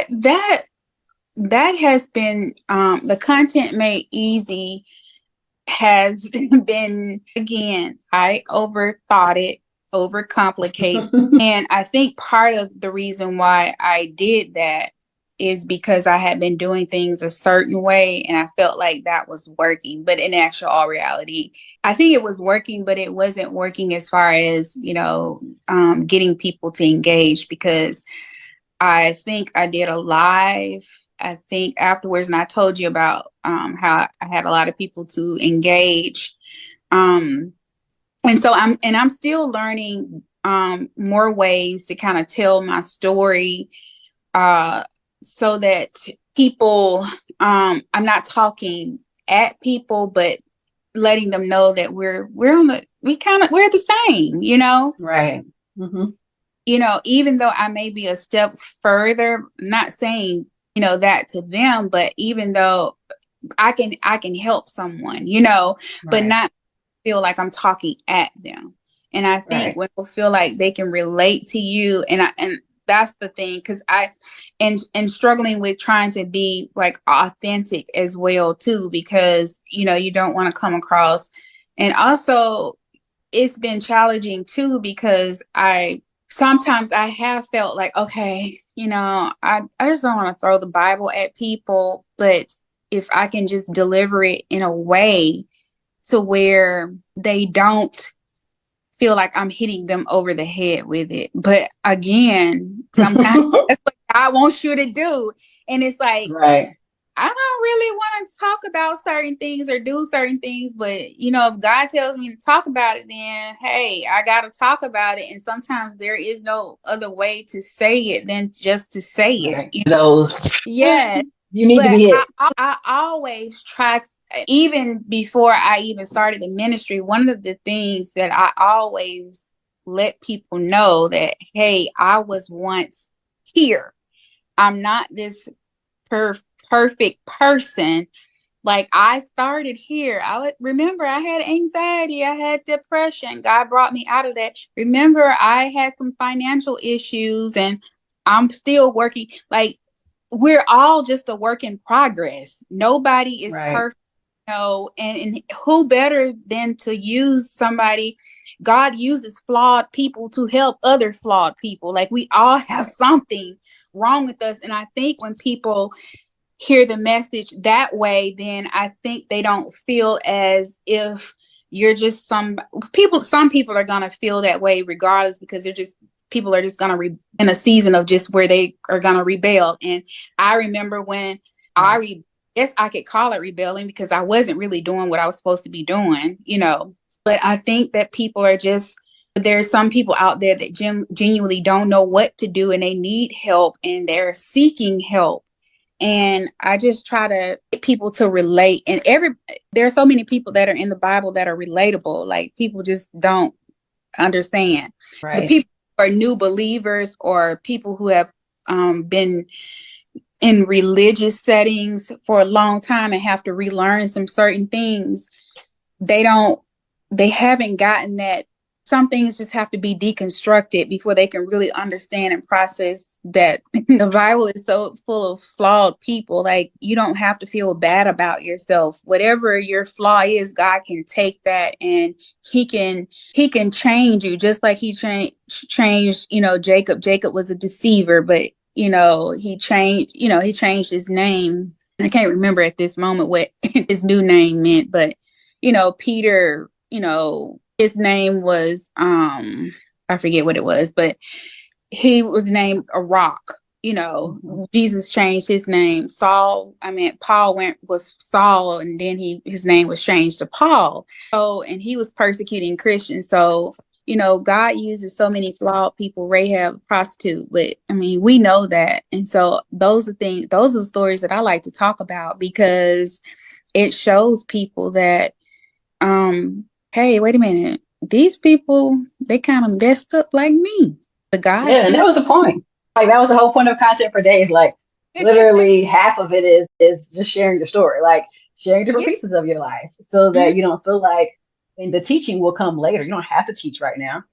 That has been the content made easy has been, again, I overthought it, overcomplicated. And I think part of the reason why I did that is because I had been doing things a certain way and I felt like that was working. But in actual all reality, I think it was working, but it wasn't working as far as, getting people to engage, because I think I did a live, I think afterwards, and I told you about how I had a lot of people to engage. Um, and so I'm still learning more ways to kind of tell my story, uh, so that people, I'm not talking at people, but letting them know that we're the same, Right. Mm-hmm. Even though I may be a step further, not saying, that to them, but even though I can help someone, but Right. not feel like I'm talking at them. And I think Right. when people feel like they can relate to you, and that's the thing, because and struggling with trying to be like authentic as well too, because you don't want to come across, and also it's been challenging too, because I sometimes I have felt like, okay, I just don't want to throw the Bible at people, but if I can just deliver it in a way to where they don't feel like I'm hitting them over the head with it. But again, sometimes that's what God wants you to do. And it's like, Right. I don't really want to talk about certain things or do certain things, but if God tells me to talk about it, then hey, I got to talk about it. And sometimes there is no other way to say it than just to say it. Right. Those Yes, you need to but be hit. I always try, even before I even started the ministry, one of the things that I always let people know that, hey, I was once here. I'm not this perfect person. Like, I started here. I would remember I had anxiety, I had depression. God brought me out of that. Remember, I had some financial issues and I'm still working. Like, we're all just a work in progress. Nobody is Right. perfect. And who better than to use somebody? God uses flawed people to help other flawed people. Like, we all have something wrong with us. And I think when people hear the message that way, then I think they don't feel as if you're just some people are going to feel that way regardless, because they're just people are just going to in a season of just where they are going to rebel. And I remember when Right. guess I could call it rebelling, because I wasn't really doing what I was supposed to be doing, but I think that people are just, there's some people out there that genuinely don't know what to do and they need help and they're seeking help. And I just try to get people to relate. And there are so many people that are in the Bible that are relatable. Like, people just don't understand. The Right. people who are new believers or people who have been in religious settings for a long time and have to relearn some certain things, they don't they haven't gotten that some things just have to be deconstructed before they can really understand and process that the Bible is so full of flawed people. Like, you don't have to feel bad about yourself. Whatever your flaw is, God can take that and he can change you, just like he changed, Jacob. Jacob was a deceiver, but he changed his name. I can't remember at this moment what his new name meant, but Peter, his name was I forget what it was, but he was named a rock. Mm-hmm. Jesus changed his name. Paul was Saul, and then his name was changed to Paul. So, and he was persecuting Christians. So, God uses so many flawed people. Rahab, a prostitute, but I mean, we know that. And so those are stories that I like to talk about, because it shows people that, hey, wait a minute, these people, they kind of messed up like me. The God Yeah, and that still was the point. Like that was the whole point of content for days. Like literally half of it is just sharing your story, like sharing different yeah, pieces of your life, so mm, that you don't feel like, and the teaching will come later. You don't have to teach right now.